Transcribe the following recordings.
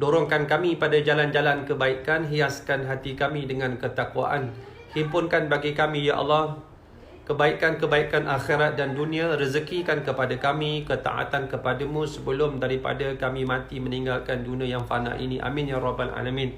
Dorongkan kami pada jalan-jalan kebaikan, hiaskan hati kami dengan ketakwaan. Himpunkan bagi kami, Ya Allah, kebaikan-kebaikan akhirat dan dunia. Rezekikan kepada kami ketaatan kepadamu sebelum daripada kami mati meninggalkan dunia yang fana ini. Amin ya rabbal alamin.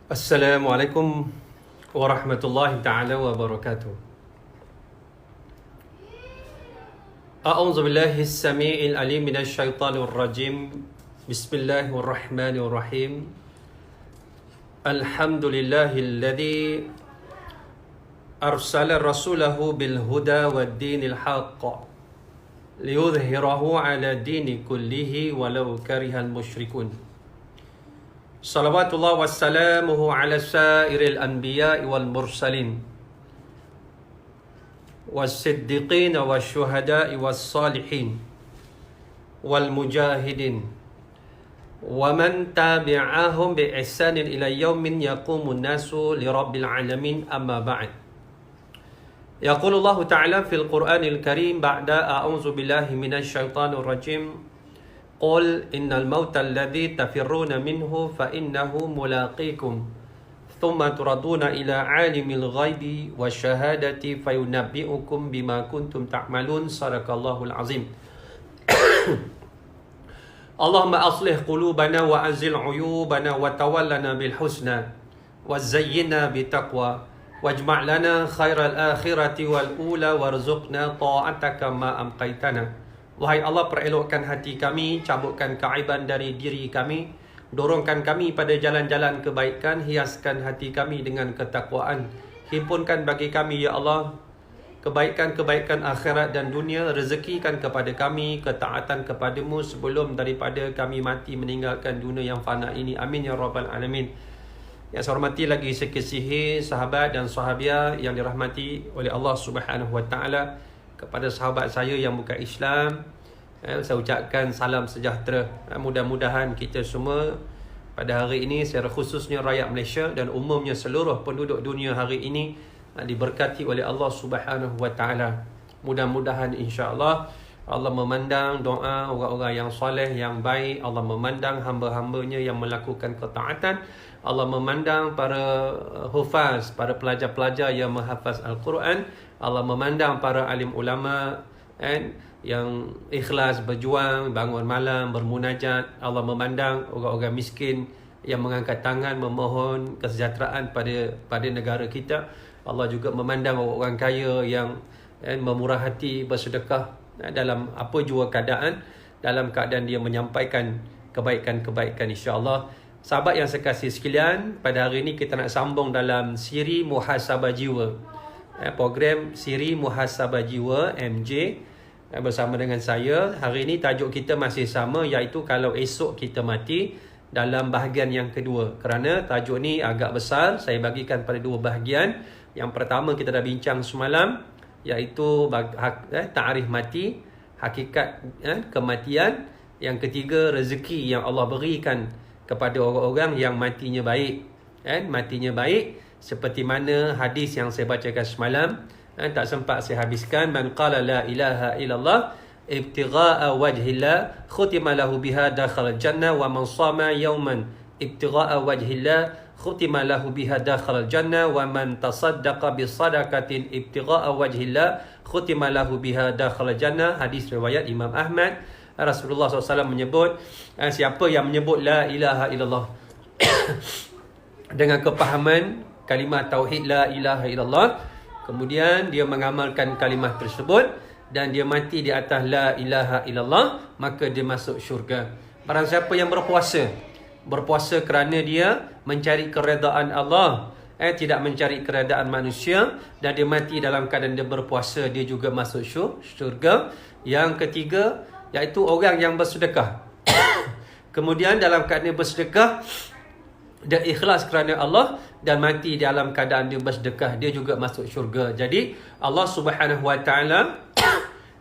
Assalamualaikum warahmatullahi ta'ala wabarakatuh. A'udzu billahi as-sami'il alim minasy syaithanir rajim. Bismillahirrahmanirrahim. Alhamdulillahilladzi arsala rasulahu bil huda wad dinil haqq liyudhhirahu 'ala dini kullihi walau karihal musyrikun. Salawatullah wassalamuhu ala sairil anbiya wal mursalin was-siddiqin wasyuhada was-salihin wal mujahidin wa man tabi'ahum bi ihsanin ila yaumin yaqumun nasu li rabbil alamin, amma ba'd. Yaqulullahu ta'ala fil Qur'anil Karim ba'da a'udzu billahi minasy syaithanir rajim. Qul innal mauta alladhi tafirruna minhu fa innahu mulaqikum thumma turaduna ila alimil ghaibi wasyahadati fayunabbi'ukum bima kuntum ta'malun. Sadaqallahul azim. Allahumma aslih qulubana wa azil uyubana wa tawallana bil husna wa zayyinna bitaqwa wajma' lana khairal akhirati wal ula warzuqna ta'ataka ma amqaitana. Wahai Allah, perelokkan hati kami, cabutkan keaiban dari diri kami, dorongkan kami pada jalan-jalan kebaikan, hiaskan hati kami dengan ketakwaan. Himpunkan bagi kami, Ya Allah, kebaikan-kebaikan akhirat dan dunia. Rezekikan kepada kami ketaatan kepadamu sebelum daripada kami mati meninggalkan dunia yang fana ini. Amin ya rabbal alamin. Yang saya hormati lagi sekesihi sahabat dan sahabiah yang dirahmati oleh Allah Subhanahu wa taala. Kepada sahabat saya yang bukan Islam, saya ucapkan salam sejahtera. Mudah-mudahan kita semua pada hari ini, secara khususnya rakyat Malaysia dan umumnya seluruh penduduk dunia hari ini, diberkati oleh Allah Subhanahu wa taala. Mudah-mudahan insya-Allah Allah memandang doa orang-orang yang soleh, yang baik. Allah memandang hamba-hambanya yang melakukan ketaatan. Allah memandang para hufaz, para pelajar-pelajar yang menghafaz Al-Quran. Allah memandang para alim ulama yang ikhlas berjuang, bangun malam, bermunajat. Allah memandang orang-orang miskin yang mengangkat tangan memohon kesejahteraan pada negara kita. Allah juga memandang orang kaya yang memurah hati bersedekah dalam apa jua keadaan, dalam keadaan dia menyampaikan kebaikan-kebaikan, insya-Allah. Sahabat yang saya kasih sekalian, pada hari ini kita nak sambung dalam siri Muhasabah Jiwa. Program siri Muhasabah Jiwa MJ bersama dengan saya. Hari ini tajuk kita masih sama, iaitu kalau esok kita mati, dalam bahagian yang kedua. Kerana tajuk ni agak besar, saya bagikan pada dua bahagian. Yang pertama kita dah bincang semalam, iaitu ta'arif mati, hakikat kematian. Yang ketiga, rezeki yang Allah berikan kepada orang-orang yang matinya baik. Matinya baik seperti mana hadis yang saya bacakan semalam, tak sempat saya habiskan. Man qala la ilaha illallah ibtigha'a wajhillah khutima lahu biha dakhala jannah wa man sama yawman ibtigha'a wajhillah khutima lahu biha dakhala jannah wa man tasaddaqa bi sadaqatin ibtigha'a wajhillah khutima lahu biha dakhala jannah. Hadis riwayat Imam Ahmad. Rasulullah SAW menyebut, siapa yang menyebut la ilaha illallah dengan kepahaman kalimat tauhid la ilaha illallah, kemudian dia mengamalkan kalimah tersebut dan dia mati di atas la ilaha illallah, maka dia masuk syurga. Barang siapa yang berpuasa kerana dia mencari keredaan Allah, tidak mencari keredaan manusia, dan dia mati dalam keadaan dia berpuasa, dia juga masuk syurga. Yang ketiga, iaitu orang yang bersedekah. Kemudian dalam keadaan bersedekah, dia ikhlas kerana Allah dan mati dalam keadaan dia bersedekah, dia juga masuk syurga. Jadi Allah Subhanahu Wa Taala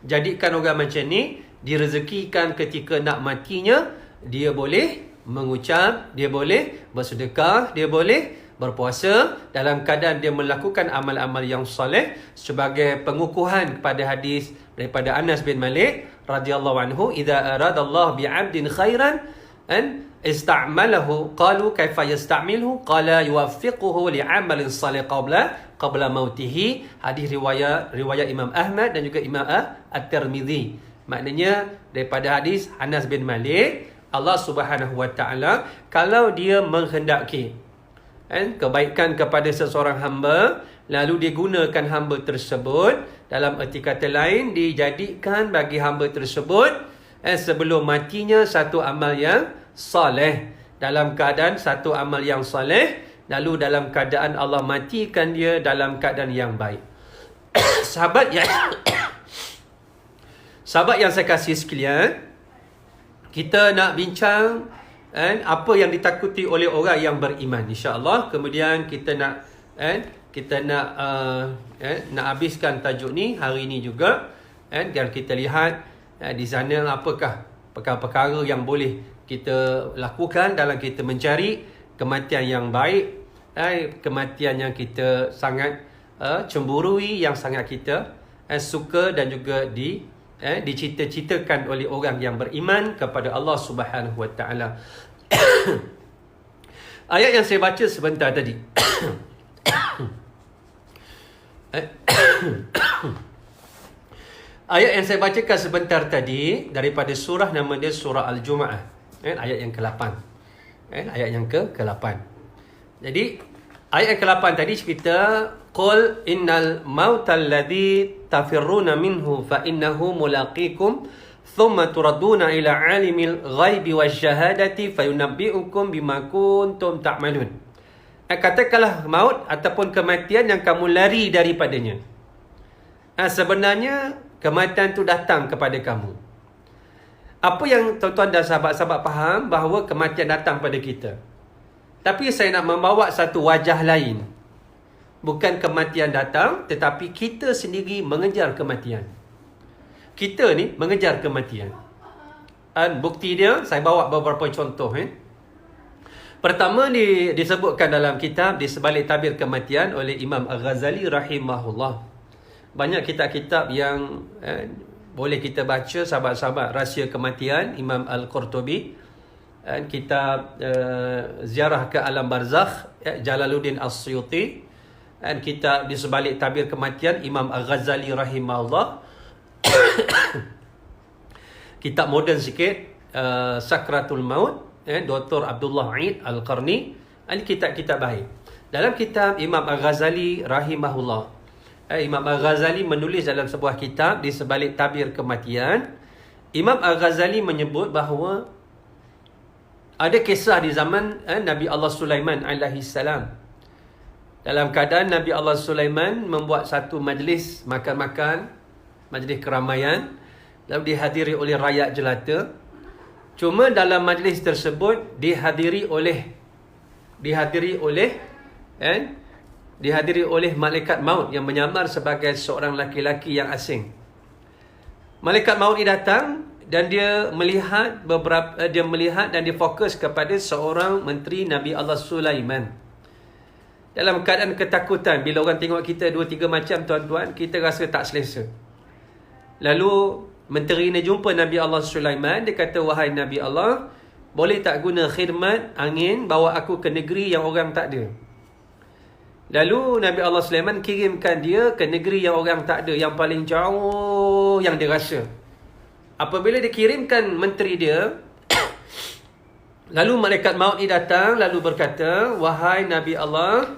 jadikan orang macam ni direzekikan ketika nak matinya, dia boleh mengucap, dia boleh bersedekah, dia boleh berpuasa dalam keadaan dia melakukan amal-amal yang soleh, sebagai pengukuhan kepada hadis daripada Anas bin Malik radhiyallahu anhu, idza aradallahu bi'abdin khairan an ista'malahu qalu kaifa yasta'milhu qala yuwaffiquhu li'amalin salih qabla mautihi. Hadis riwayat Imam Ahmad dan juga Imam At-Tirmizi. Maknanya daripada hadis Anas bin Malik, Allah Subhanahu Wa Taala kalau dia menghendaki kebaikan kepada seseorang hamba, lalu dia gunakan hamba tersebut, dalam erti kata lain, dijadikan bagi hamba tersebut sebelum matinya satu amal yang soleh, dalam keadaan satu amal yang soleh, lalu dalam keadaan Allah matikan dia dalam keadaan yang baik. Sahabat yang saya kasih sekalian, kita nak bincang apa yang ditakuti oleh orang yang beriman, insya-Allah. Kemudian kita nak nak habiskan tajuk ni hari ni juga, dan kita lihat di sana apakah perkara-perkara yang boleh kita lakukan dalam kita mencari kematian yang baik, kematian yang kita sangat cemburui, yang sangat kita suka dan juga dicita-citakan oleh orang yang beriman kepada Allah Subhanahu Wa Taala. Ayat yang saya baca sebentar tadi ayat yang saya bacakan sebentar tadi daripada surah, nama dia surah Al-Jumu'ah, ayat yang ke-8. Ayat yang ke-8. Jadi ayat yang ke-8 tadi cerita, qul innal mautal ladzi tafirruna minhu fa innahu mulaqikum thumma turadduna ila alimil ghaibi wasyahadati fayunabbi'ukum bima kuntum ta'malun. Katakanlah maut ataupun kematian yang kamu lari daripadanya, sebenarnya kematian itu datang kepada kamu. Apa yang tuan-tuan dan sahabat-sahabat faham, bahawa kematian datang pada kita, tapi saya nak membawa satu wajah lain. Bukan kematian datang, tetapi kita sendiri mengejar kematian. Kita ni mengejar kematian. Dan bukti dia, saya bawa beberapa contoh. Pertama disebutkan dalam kitab Di Sebalik Tabir Kematian oleh Imam Al-Ghazali rahimahullah. Banyak kitab-kitab yang boleh kita baca, sahabat-sahabat, Rahsia Kematian, Imam Al-Qurtubi, kitab Ziarah ke Alam Barzakh, Jalaluddin As-Suyuti, dan kitab Di Sebalik Tabir Kematian, Imam Al-Ghazali rahimahullah. Kitab moden sikit, Sakratul Maut, Dr. Abdullah Aid Al-Qarni. Ini kitab-kitab baik. Dalam kitab Imam Al-Ghazali rahimahullah, Imam Al-Ghazali menulis dalam sebuah kitab Di Sebalik Tabir Kematian, Imam Al-Ghazali menyebut bahawa ada kisah di zaman Nabi Allah Sulaiman alaihi salam. Dalam keadaan Nabi Allah Sulaiman membuat satu majlis makan-makan, majlis keramaian, lalu dihadiri oleh rakyat jelata. Cuma dalam majlis tersebut dihadiri oleh malaikat maut yang menyamar sebagai seorang laki-laki yang asing. Malaikat maut ini datang dan dia melihat dan dia fokus kepada seorang menteri Nabi Allah Sulaiman. Dalam keadaan ketakutan, bila orang tengok kita 2-3 macam, tuan-tuan, kita rasa tak selesa. Lalu menteri ni jumpa Nabi Allah Sulaiman, dia kata, wahai Nabi Allah, boleh tak guna khidmat angin bawa aku ke negeri yang orang tak ada? Lalu Nabi Allah Sulaiman kirimkan dia ke negeri yang orang tak ada, yang paling jauh yang dia rasa. Apabila dikirimkan menteri dia, lalu malaikat maut ni datang, lalu berkata, wahai Nabi Allah,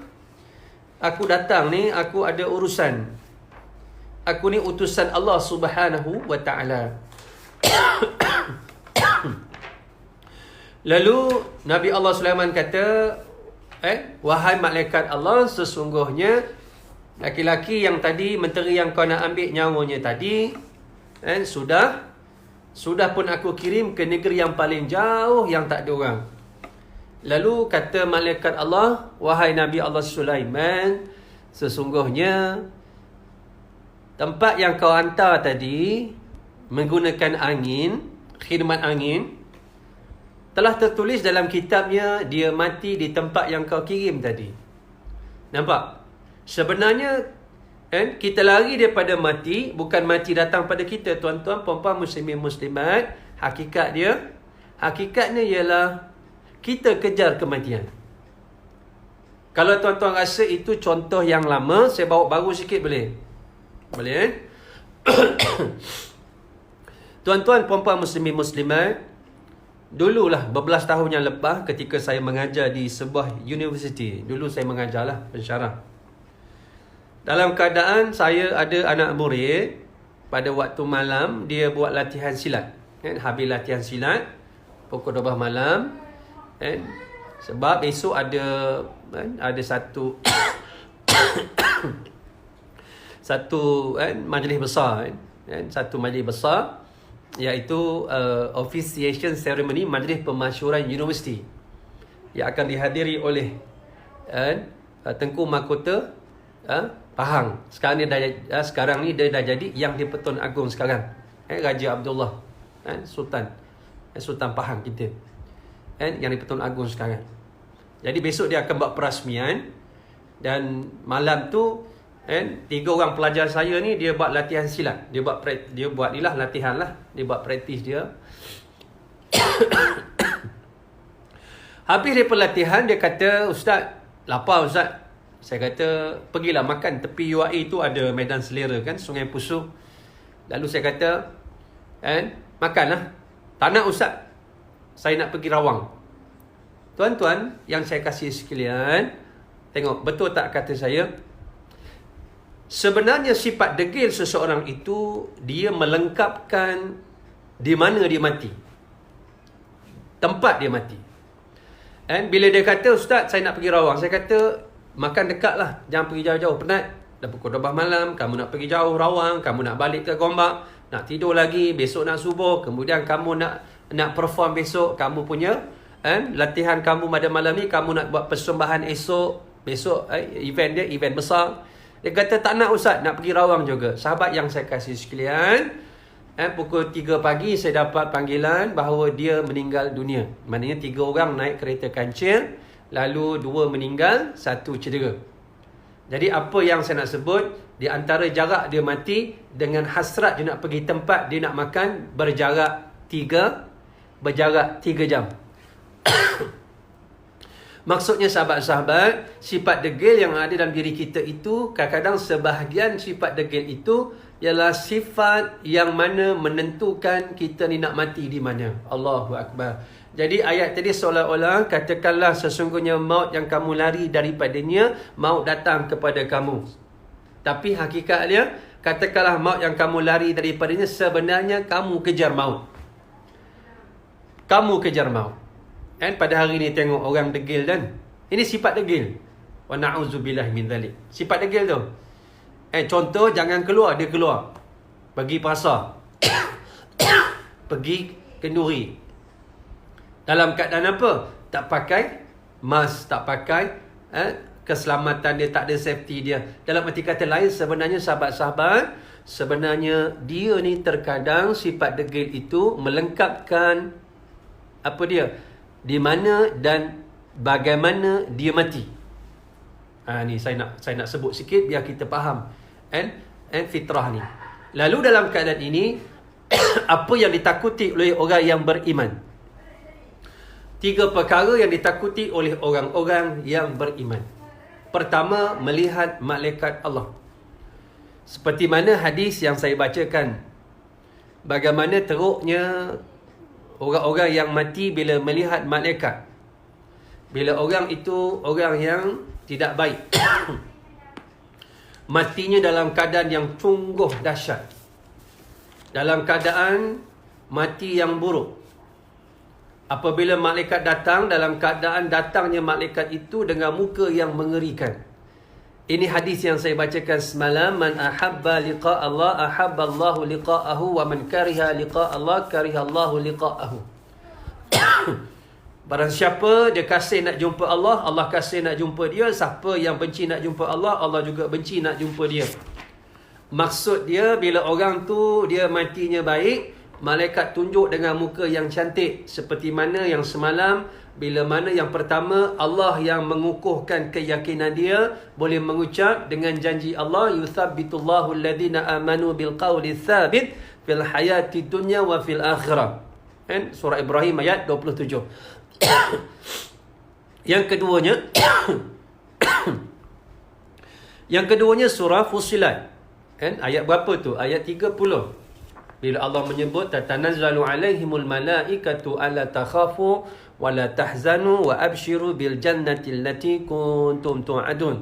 aku datang ni, aku ada urusan. Aku ni utusan Allah Subhanahu Wa Taala. Lalu Nabi Allah Sulaiman kata, wahai malaikat Allah, sesungguhnya laki-laki yang tadi, menteri yang kau nak ambil nyawanya tadi, sudah pun aku kirim ke negeri yang paling jauh yang tak ada orang. Lalu kata malaikat Allah, wahai Nabi Allah Sulaiman, sesungguhnya tempat yang kau hantar tadi menggunakan angin, khidmat angin, telah tertulis dalam kitabnya dia mati di tempat yang kau kirim tadi. Nampak? Sebenarnya kita lari daripada mati, bukan mati datang pada kita, tuan-tuan, puan-puan, muslimin, muslimat. Hakikatnya ialah kita kejar kematian. Kalau tuan-tuan rasa itu contoh yang lama, saya bawa baru sikit boleh? Boleh Tuan-tuan, puan-puan, muslimin, muslimat, dululah berbelas tahun yang lepas ketika saya mengajar di sebuah universiti. Dulu saya mengajarlah pensyarah. Dalam keadaan saya ada anak murid, pada waktu malam dia buat latihan silat. Habis latihan silat pukul 12 malam. Sebab esok ada satu majlis besar, satu majlis besar, iaitu officiation ceremony, majlis pemasyhuran universiti, yang akan dihadiri oleh Tengku Mahkota Pahang. Sekarang ni dia dah jadi Yang di-Pertuan Agong sekarang, Raja Abdullah, Sultan Pahang kita, Yang di-Pertuan Agong sekarang. Jadi besok dia akan buat perasmian. Dan malam tu 3 orang pelajar saya ni dia buat latihan silat. Dia buat ni lah latihan lah. Dia buat praktis dia. Habis dia pelatihan, dia kata, "Ustaz, lapar Ustaz." Saya kata, "Pergilah makan tepi UAE tu ada medan selera kan, Sungai Pusuk." Lalu saya kata, "Makanlah." "Tak nak Ustaz, saya nak pergi Rawang." Tuan-tuan yang saya kasih sekalian, tengok betul tak kata saya? Sebenarnya sifat degil seseorang itu, dia melengkapkan di mana dia mati, tempat dia mati. Bila dia kata, "Ustaz, saya nak pergi Rawang," saya kata, "Makan dekat lah, jangan pergi jauh-jauh, penat. Dah pukul 12 malam, kamu nak pergi jauh Rawang, kamu nak balik ke Gombak, nak tidur lagi, besok nak subuh, kemudian kamu nak perform besok, kamu punya latihan kamu pada malam ni, kamu nak buat persembahan besok event dia, event besar." Dia kata, "Tak nak Ustaz, nak pergi Rawang juga." Sahabat yang saya kasih sekalian, pukul 3 pagi saya dapat panggilan bahawa dia meninggal dunia. Maknanya 3 orang naik kereta kancil, lalu 2 meninggal, 1 cedera. Jadi apa yang saya nak sebut, di antara jarak dia mati dengan hasrat dia nak pergi tempat dia nak makan, berjarak 3 jam. Maksudnya sahabat-sahabat, sifat degil yang ada dalam diri kita itu, kadang-kadang sebahagian sifat degil itu ialah sifat yang mana menentukan kita ni nak mati di mana. Allahu Akbar. Jadi ayat tadi seolah-olah, katakanlah sesungguhnya maut yang kamu lari daripadanya, maut datang kepada kamu. Tapi hakikatnya, katakanlah maut yang kamu lari daripadanya, sebenarnya kamu kejar maut. Kamu kejar maut. Pada hari ni tengok orang degil dan ini sifat degil. Wa na'udzubillah min dzalik. Sifat degil tu. Contoh, jangan keluar, dia keluar. Pergi pasar. Pergi kenduri. Dalam keadaan apa? Tak pakai mask, tak pakai keselamatan dia, tak ada safety dia. Dalam arti kata lain, sebenarnya sahabat-sahabat, sebenarnya dia ni terkadang sifat degil itu melengkapkan apa dia? Di mana dan bagaimana dia mati. Ni saya nak sebut sikit biar kita faham fitrah ni. Lalu dalam keadaan ini apa yang ditakuti oleh orang yang beriman? 3 perkara yang ditakuti oleh orang-orang yang beriman. Pertama, melihat malaikat Allah. Seperti mana hadis yang saya bacakan, bagaimana teruknya orang-orang yang mati bila melihat malaikat. Bila orang itu orang yang tidak baik, matinya dalam keadaan yang sungguh dahsyat, dalam keadaan mati yang buruk. Apabila malaikat datang, dalam keadaan datangnya malaikat itu dengan muka yang mengerikan. Ini hadis yang saya bacakan semalam. Man ahabba liqa Allah, ahabba Allahu liqa'ahu, wa man kariha liqa Allah, kariha Allahu liqa'ahu. Barang siapa dia kasih nak jumpa Allah, Allah kasih nak jumpa dia. Siapa yang benci nak jumpa Allah, Allah juga benci nak jumpa dia. Maksud dia, bila orang tu dia matinya baik, malaikat tunjuk dengan muka yang cantik. Seperti mana yang semalam, bila mana yang pertama, Allah yang mengukuhkan keyakinan dia, boleh mengucap dengan janji Allah, yuthabbitullahu alladhina amanu bilqawli thabit fil hayati dunya wa fil akhirah. Surah Ibrahim ayat 27. Yang keduanya yang keduanya surah Fussilat. Ayat berapa tu? Ayat 30. Bila Allah menyebut tatanazzalu alaihimul malaikatu alla takhafu wa la tahzanu wa abshiru bil jannati allati kuntum tu'adun.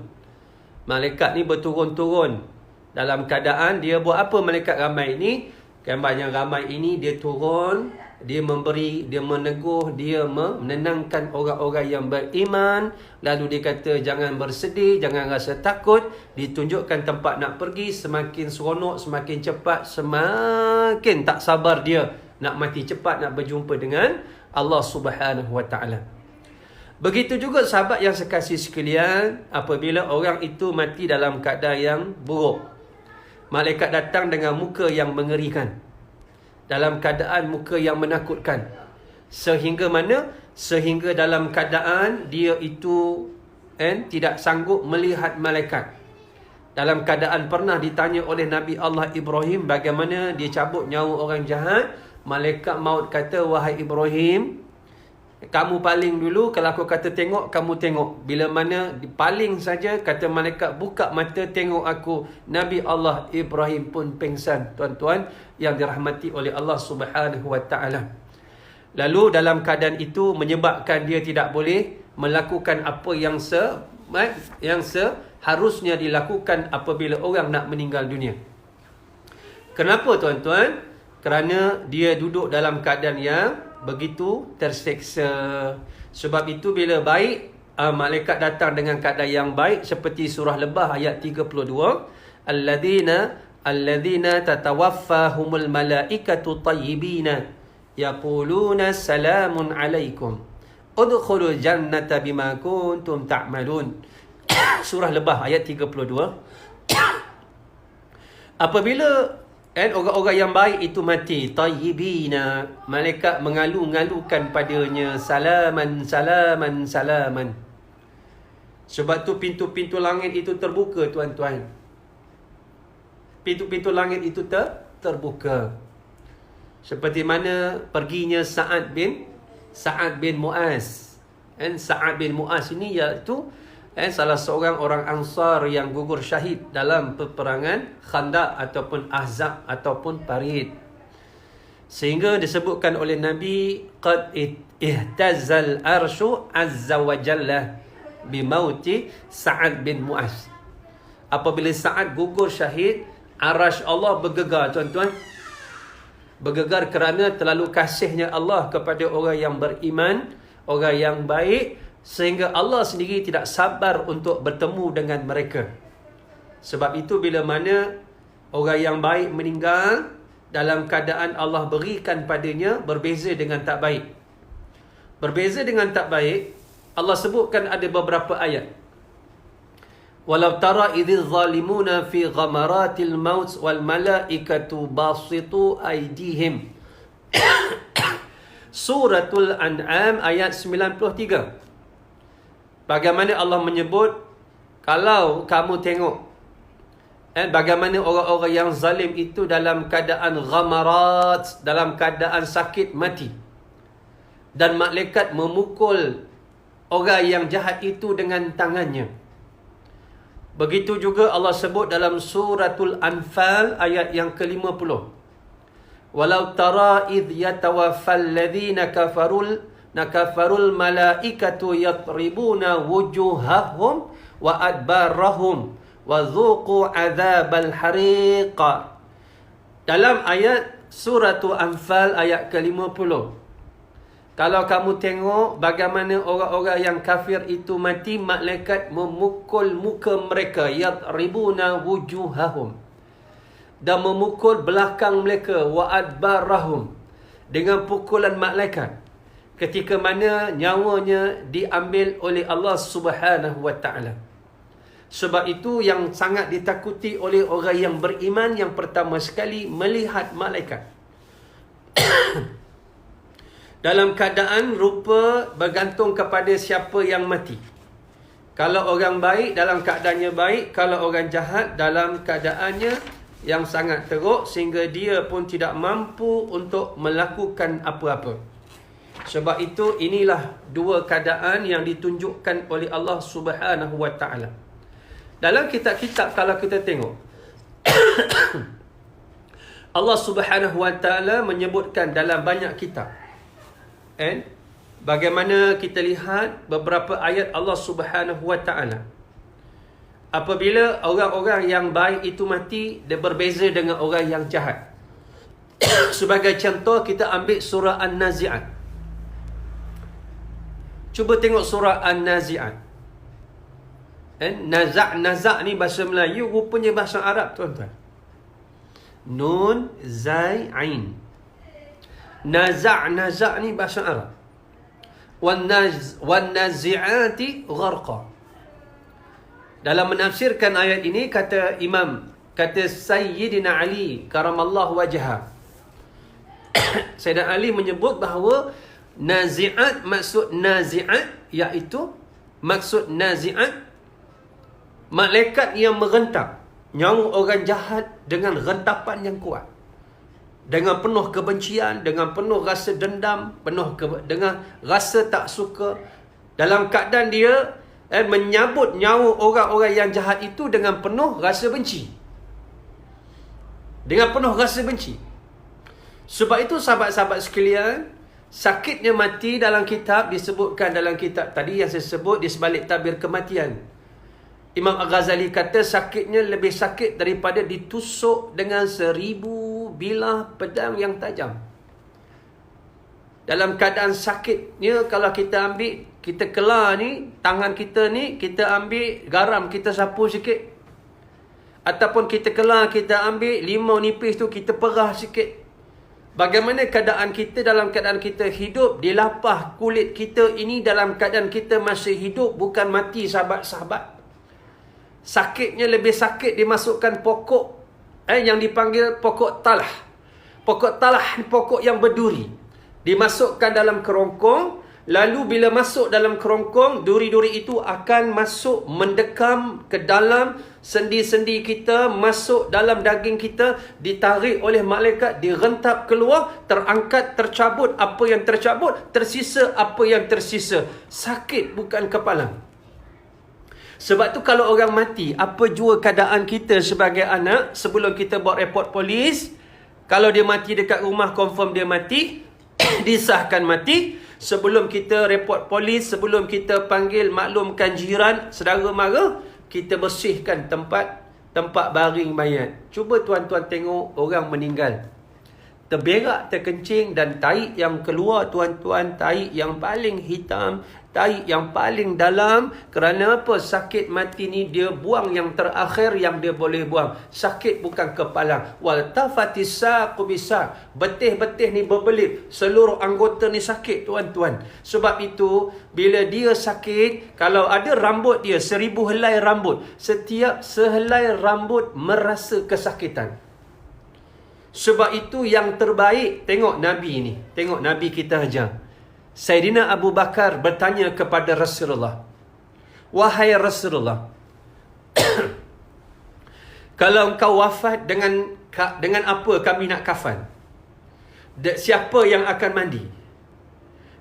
Malaikat ni berturun-turun dalam keadaan dia buat apa malaikat ramai ni? Gambar yang ramai ini dia turun, dia memberi, dia meneguh, dia menenangkan orang-orang yang beriman. Lalu dia kata jangan bersedih, jangan rasa takut. Ditunjukkan tempat nak pergi, semakin seronok, semakin cepat, semakin tak sabar dia nak mati cepat, nak berjumpa dengan Allah Subhanahu Wa Taala. Begitu juga sahabat yang sekasih sekalian, apabila orang itu mati dalam keadaan yang buruk, malaikat datang dengan muka yang mengerikan, dalam keadaan muka yang menakutkan. Sehingga mana? Sehingga dalam keadaan dia itu tidak sanggup melihat malaikat. Dalam keadaan pernah ditanya oleh Nabi Allah Ibrahim bagaimana dia cabut nyawa orang jahat. Malaikat maut kata, wahai Ibrahim, kamu paling dulu, kalau aku kata tengok, kamu tengok. Bila mana paling saja, kata malaikat, buka mata tengok aku. Nabi Allah Ibrahim pun pingsan, tuan-tuan yang dirahmati oleh Allah Subhanahu Wa Taala. Lalu dalam keadaan itu menyebabkan dia tidak boleh melakukan apa yang seharusnya dilakukan apabila orang nak meninggal dunia. Kenapa tuan-tuan? Kerana dia duduk dalam keadaan yang begitu terseksa. Sebab itu bila baik, malaikat datang dengan keadaan yang baik, seperti surah Lebah ayat 32, alladzina tatawaffahumul malaikatu tayyibina yaquluna salamun alaikum udkhulul jannata bima kuntum ta'malun. Surah Lebah ayat 32. Apabila orang-orang yang baik itu mati, tayyibina, malaikat mengalu-ngalukan padanya, salaman, salaman, salaman. Sebab tu pintu-pintu langit itu terbuka, tuan-tuan. Pintu-pintu langit itu terbuka. Seperti mana perginya Sa'ad bin Mu'az. Sa'ad bin Mu'az ini iaitu salah seorang orang Ansar yang gugur syahid dalam peperangan Khandaq ataupun Ahzab ataupun Parid. Sehingga disebutkan oleh Nabi, qad ihtazzal arsyu azza wa jalla bimauti Sa'ad bin Mu'az. Apabila Sa'ad gugur syahid, arasy Allah bergegar, tuan-tuan. Bergegar kerana terlalu kasihnya Allah kepada orang yang beriman, orang yang baik, sehingga Allah sendiri tidak sabar untuk bertemu dengan mereka. Sebab itu bila mana orang yang baik meninggal, dalam keadaan Allah berikan padanya berbeza dengan tak baik. Berbeza dengan tak baik, Allah sebutkan ada beberapa ayat. Walau tara idz zalimuna fi ghamaratil maut wal malaikatu basitu aydihim. Suratul An'am ayat 93. Bagaimana Allah menyebut, kalau kamu tengok bagaimana orang-orang yang zalim itu dalam keadaan ghamarat, dalam keadaan sakit mati, dan malaikat memukul orang yang jahat itu dengan tangannya. Begitu juga Allah sebut dalam suratul Anfal ayat yang ke-50. Walau tara idh yatawaffal ladzina kafarul malaikatu yatribuna wujuhahum wa adbarahum wa dhuqu adzabal hariq. Dalam ayat suratul Anfal ayat ke-50, kalau kamu tengok bagaimana orang-orang yang kafir itu mati, malaikat memukul muka mereka, yatribuna wujuhahum, dan memukul belakang mereka, wa adbarahum, dengan pukulan malaikat. ketika mana nyawanya diambil oleh Allah Subhanahu wa taala. Sebab itu yang sangat ditakuti oleh orang yang beriman, yang pertama sekali melihat malaikat dalam keadaan rupa bergantung kepada siapa yang mati. Kalau orang baik, dalam keadaannya baik. Kalau orang jahat, dalam keadaannya yang sangat teruk, sehingga dia pun tidak mampu untuk melakukan apa-apa. Sebab itu, inilah dua keadaan yang ditunjukkan oleh Allah Subhanahu wa taala. Dalam kitab-kitab kalau kita tengok, Allah Subhanahu wa taala menyebutkan dalam banyak kitab. Bagaimana kita lihat beberapa ayat Allah Subhanahu wa taala. Apabila orang-orang yang baik itu mati, dia berbeza dengan orang yang jahat. Sebagai contoh, kita ambil surah An-Nazi'at. Cuba tengok surah An-Nazi'at. Nazak ni bahasa Melayu, rupanya bahasa Arab, tuan-tuan. Nun, Zai, Ain. Nazak ni bahasa Arab. Wan-nazi'ati gharqa. Dalam menafsirkan ayat ini, kata Sayyidina Ali karamallahu wajhah, Sayyidina Ali menyebut bahawa nazi'at, maksud nazi'at malaikat yang merentap nyawa orang jahat dengan rentapan yang kuat, dengan penuh kebencian, dengan penuh rasa dendam, dengan rasa tak suka, dalam keadaan dia menyabut nyawa orang-orang yang jahat itu dengan penuh rasa benci. Dengan penuh rasa benci. Sebab itu sahabat-sahabat sekalian, sakitnya mati dalam kitab disebutkan dalam kitab tadi yang saya sebut di sebalik tabir kematian. Imam Al-Ghazali kata sakitnya lebih sakit daripada ditusuk dengan 1000 bilah pedang yang tajam. Dalam keadaan sakitnya, kalau kita ambil, kita kelar ni, tangan kita ni, kita ambil garam, kita sapu sikit. Ataupun kita kelar, kita ambil limau nipis tu, kita perah sikit. Bagaimana keadaan kita dalam keadaan kita hidup, dilapah kulit kita ini dalam keadaan kita masih hidup, bukan mati, sahabat-sahabat. Sakitnya lebih sakit dimasukkan pokok yang dipanggil pokok talah. Pokok talah, pokok yang berduri. Dimasukkan dalam kerongkong. Lalu bila masuk dalam kerongkong, duri-duri itu akan masuk mendekam ke dalam sendi-sendi kita, masuk dalam daging kita, ditarik oleh malaikat, direntap keluar, terangkat, tercabut apa yang tercabut, tersisa apa yang tersisa. Sakit bukan kepala. Sebab tu kalau orang mati, apa jua keadaan kita sebagai anak, sebelum kita buat report polis, kalau dia mati dekat rumah, confirm dia mati, disahkan mati. Sebelum kita report polis, sebelum kita panggil maklumkan jiran, saudara mara, kita bersihkan tempat baring mayat. Cuba tuan-tuan tengok orang meninggal, terberak, terkencing, dan tahi yang keluar, tuan-tuan, tahi yang paling hitam, tahi yang paling dalam. Kerana apa? Sakit mati ni dia buang yang terakhir yang dia boleh buang. Sakit bukan kepala. Wal tafatis saqu bisa. Betih-betih ni berbelit. Seluruh anggota ni sakit, tuan-tuan. Sebab itu, bila dia sakit, kalau ada rambut dia, 1000 helai rambut, setiap sehelai rambut merasa kesakitan. Sebab itu yang terbaik, tengok Nabi ni, tengok Nabi kita aja. Sayyidina Abu Bakar bertanya kepada Rasulullah, wahai Rasulullah, kalau engkau wafat, dengan apa kami nak kafan? Siapa yang akan mandi?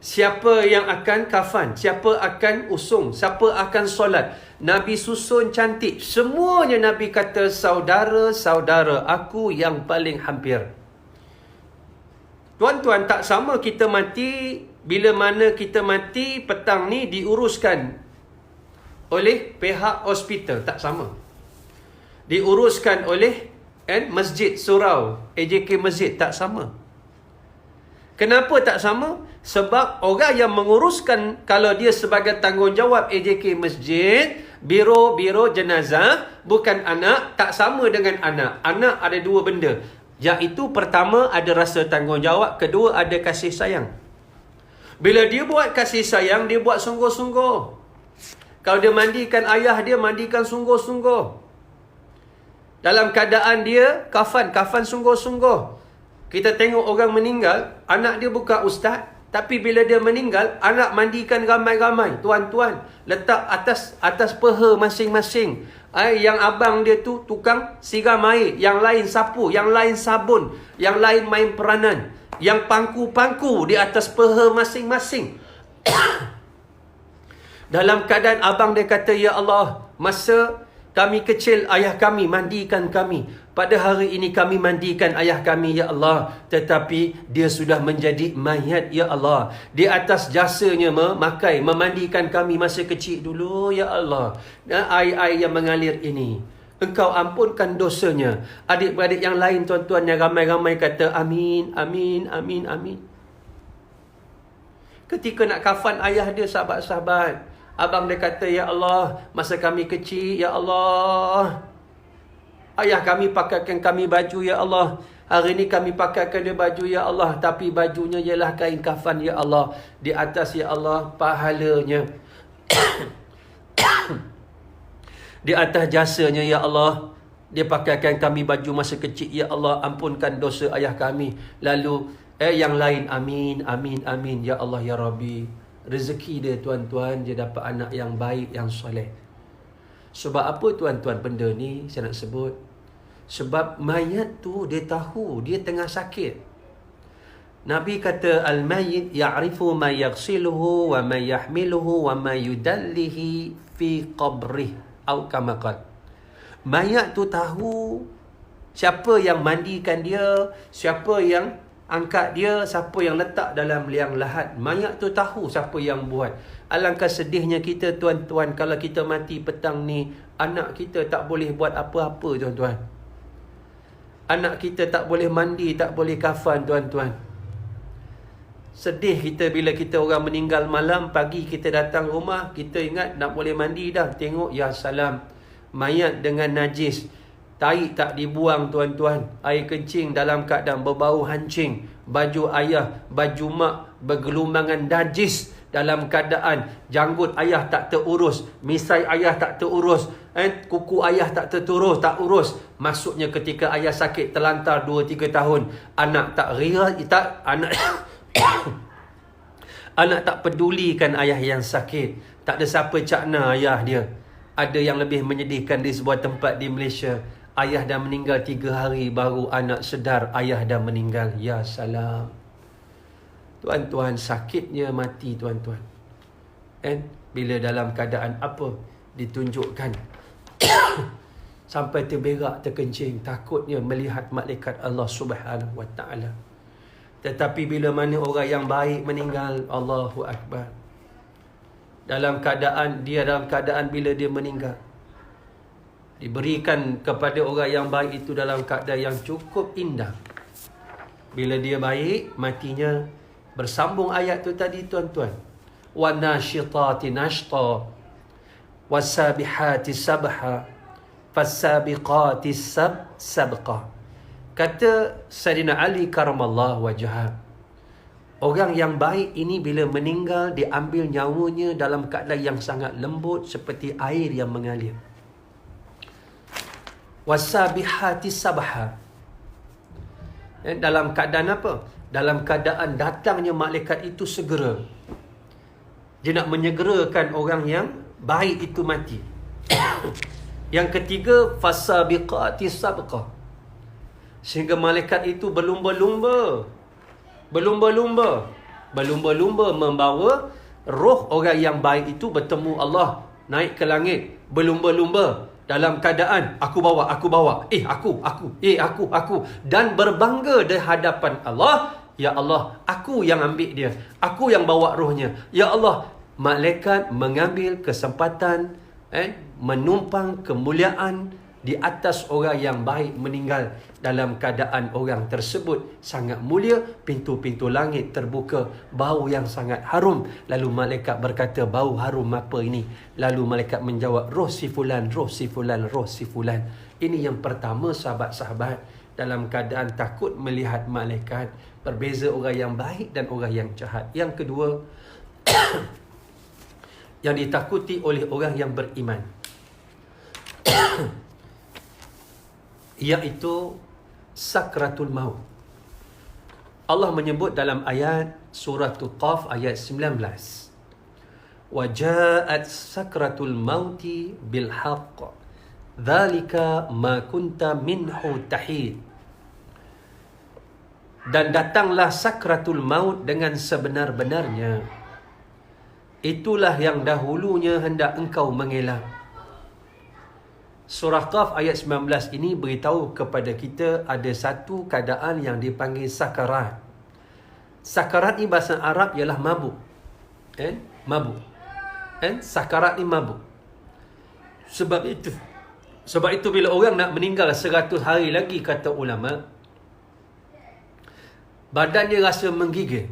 Siapa yang akan kafan? Siapa akan usung? Siapa akan solat? Nabi susun cantik. Semuanya Nabi kata, saudara-saudara aku yang paling hampir. Tuan-tuan, tak sama kita mati. Bila mana kita mati, petang ni diuruskan oleh pihak hospital. Tak sama. Diuruskan oleh masjid surau, AJK masjid. Tak sama. Kenapa tak sama? Sebab orang yang menguruskan, kalau dia sebagai tanggungjawab AJK masjid, biro jenazah, bukan anak, tak sama dengan anak. Anak ada dua benda, iaitu pertama ada rasa tanggungjawab, kedua ada kasih sayang. Bila dia buat kasih sayang, dia buat sungguh-sungguh. Kalau dia mandikan ayah dia, mandikan sungguh-sungguh. Dalam keadaan dia kafan sungguh-sungguh. Kita tengok orang meninggal, anak dia bukan ustaz, tapi bila dia meninggal, anak mandikan ramai-ramai. Tuan-tuan, letak atas peha masing-masing. Yang abang dia tu tukang siram air, yang lain sapu, yang lain sabun, yang lain main peranan, yang pangku-pangku di atas peha masing-masing. Dalam keadaan abang dia kata, ya Allah, masa kami kecil ayah kami mandikan kami. Pada hari ini kami mandikan ayah kami, ya Allah. Tetapi dia sudah menjadi mayat, ya Allah. Di atas jasanya memandikan kami masa kecil dulu, ya Allah. Dan air-air yang mengalir ini, Engkau ampunkan dosanya. Adik-beradik yang lain, tuan-tuan, yang ramai-ramai kata amin, amin, amin, amin. Ketika nak kafan ayah dia, sahabat-sahabat, abang dia kata, ya Allah, masa kami kecil, ya Allah, ayah kami pakaikan kami baju, ya Allah. Hari ini kami pakaikan dia baju, ya Allah. Tapi bajunya ialah kain kafan, ya Allah. Di atas, ya Allah, pahalanya. Di atas jasanya, ya Allah, dia pakaikan kami baju masa kecil, ya Allah. Ampunkan dosa ayah kami. Lalu, yang lain, amin, amin, amin. Ya Allah, ya Rabbi. Rezeki dia, tuan-tuan, dia dapat anak yang baik, yang soleh. Sebab apa, tuan-tuan, benda ni saya nak sebut? Sebab mayat tu dia tahu dia tengah sakit. Nabi kata, al-mayyit ya'rifu ma yaghsiluhu wa ma yahmiluhu wa ma yudallihi fi qabrih, atau kama qala. Mayat tu tahu siapa yang mandikan dia, siapa yang angkat dia, siapa yang letak dalam liang lahat. Mayat tu tahu siapa yang buat. Alangkah sedihnya kita, tuan-tuan, kalau kita mati petang ni, anak kita tak boleh buat apa-apa, tuan-tuan. Anak kita tak boleh mandi, tak boleh kafan, tuan-tuan. Sedih kita bila kita orang meninggal malam, pagi kita datang rumah, kita ingat nak boleh mandi dah. Tengok, ya salam, mayat dengan najis. Tai tak dibuang, tuan-tuan. Air kencing dalam keadaan berbau hancing. Baju ayah, baju mak bergelumangan najis. Dalam keadaan janggut ayah tak terurus, misai ayah tak terurus, kuku ayah tak terurus, tak urus. Maksudnya ketika ayah sakit terlantar 2-3 tahun, anak tak anak anak tak pedulikan ayah yang sakit. Tak ada siapa cakna ayah dia. Ada yang lebih menyedihkan di sebuah tempat di Malaysia. Ayah dah meninggal 3 hari baru anak sedar ayah dah meninggal. Ya salam. Tuan-tuan, sakitnya mati, tuan-tuan. Bila dalam keadaan apa ditunjukkan sampai terberak, terkencing, takutnya melihat malaikat Allah Subhanahu wa ta'ala. Tetapi bila mana orang yang baik meninggal, Allahu Akbar, dalam keadaan bila dia meninggal, diberikan kepada orang yang baik itu dalam keadaan yang cukup indah. Bila dia baik, matinya bersambung ayat tu tadi, tuan-tuan. Wa nasyitati nashta, wasabihati sabha, fasabiqati sabqa. Kata Sayyidina Ali karamallahu wajhah, orang yang baik ini bila meninggal, diambil nyawanya dalam keadaan yang sangat lembut seperti air yang mengalir. Wasabihati sabha, dalam keadaan apa? Dalam keadaan datangnya malaikat itu segera. Dia nak menyegerakan orang yang baik itu mati. Yang ketiga, fasabiqati sabqa, sehingga malaikat itu berlumba-lumba membawa roh orang yang baik itu bertemu Allah, naik ke langit, berlumba-lumba dalam keadaan aku bawa, aku, dan berbangga di hadapan Allah. Ya Allah, aku yang ambil dia, aku yang bawa rohnya. Ya Allah, malaikat mengambil kesempatan menumpang kemuliaan di atas orang yang baik meninggal. Dalam keadaan orang tersebut sangat mulia, pintu-pintu langit terbuka, bau yang sangat harum. Lalu malaikat berkata, bau harum apa ini? Lalu malaikat menjawab, roh si fulan, roh si fulan, roh si fulan. Ini yang pertama, sahabat-sahabat, dalam keadaan takut melihat malaikat. Berbeza orang yang baik dan orang yang jahat. Yang kedua, yang ditakuti oleh orang yang beriman, iaitu sakratul maut. Allah menyebut dalam ayat surah Qaf ayat 19, waja'at sakratul mauti bil haqq dzalika ma kunta minhu tahid. Dan datanglah sakratul maut dengan sebenar-benarnya. Itulah yang dahulunya hendak engkau mengelak. Surah Qaf ayat 19 ini beritahu kepada kita ada satu keadaan yang dipanggil sakarat. Sakarat ni bahasa Arab ialah mabuk. Mabuk. Sakarat ni mabuk. Sebab itu bila orang nak meninggal 100 hari lagi, kata ulama, badan dia rasa menggigil.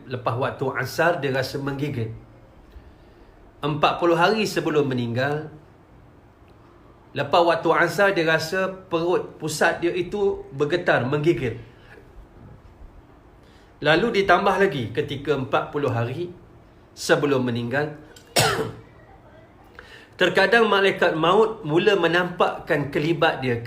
Lepas waktu asar dia rasa menggigil. 40 hari sebelum meninggal, lepas waktu asar dia rasa perut pusat dia itu bergetar, menggigil. Lalu ditambah lagi ketika 40 hari sebelum meninggal, terkadang malaikat maut mula menampakkan kelibat dia.